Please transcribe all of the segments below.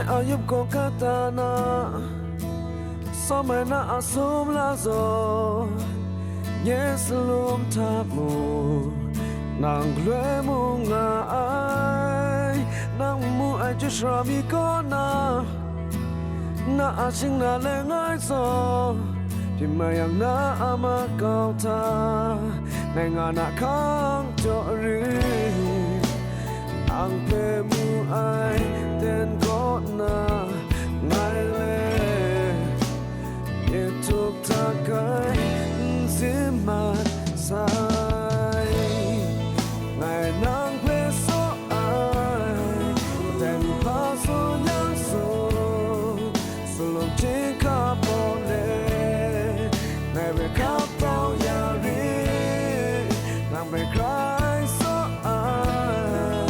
ayub ko katana Somena asum lazo Yes lum tamu Nang lue mu nga ai Nang mu ai ju shrami ko na Na asing na le ngai so Di mayang na ama kau ta Nai nga na kang cho ri Ang pe mu ai Ten ko na Ngai le Ye tuk ta kai Zimat sai Ngai nang pe so ai Ten pa so yang so Sulung chika po le Ngai be kap tao ya ri Nang be cry so ai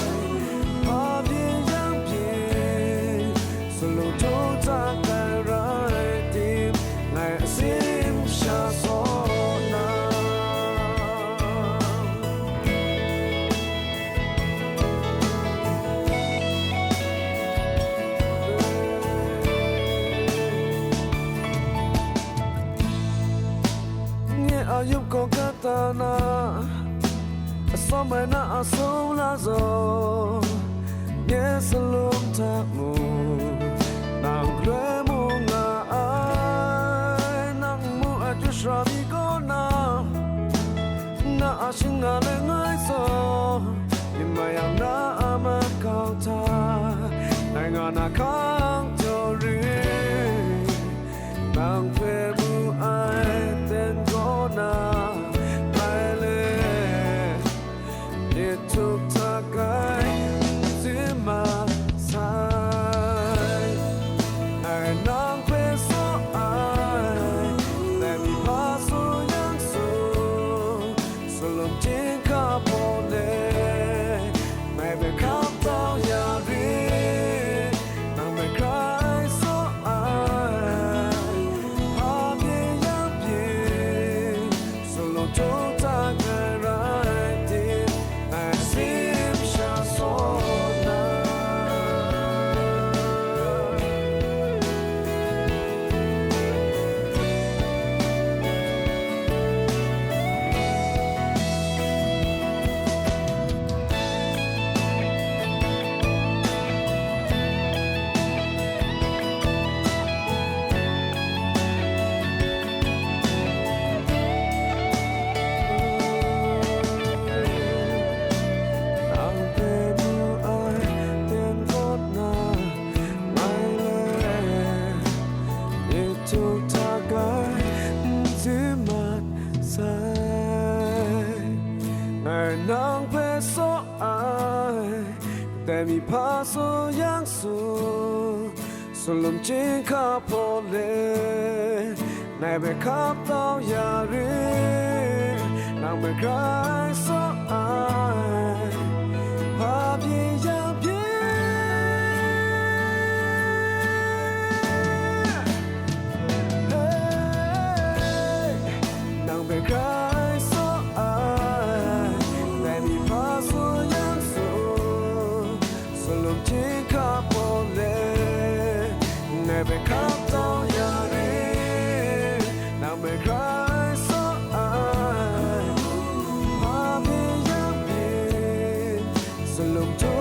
Pa bien yang bien Sulung to ta kai rai tim Ngai sim sha so na Ayub ko katana Somena asum lazo Yes lum tamu Nang lue mu nga ai Nang mu aju shrami ko na Na asing na le ngai so Imayang na ama kau ta Nai nga na kang cho ri Nang pe mu ai Ten ko na Lai le Ye tuk ta kai Zima sai Ai nang pe so ai Let me pass on yang so Sulum jing ka po le Mai be kap tao ya ri Nang me cry so ai Pa bien yang bien Sulum to ta kai rai tim Ai sim sha so na Nang pe mu ai Ten kot na Mai le Ye tuk ta kai Zimat sai Nai nang pe so ai Te mi pa so yang su Sulum jing ka po le Nai be kap tao ya ri Nang be cry so ai Pa bien yang bien Hey Nang be cry so ai Let me pass on yang so Sulum jing ka po le Nai be kap tao ya ri Nang be cry so ai Pa bien yang bien Sulum to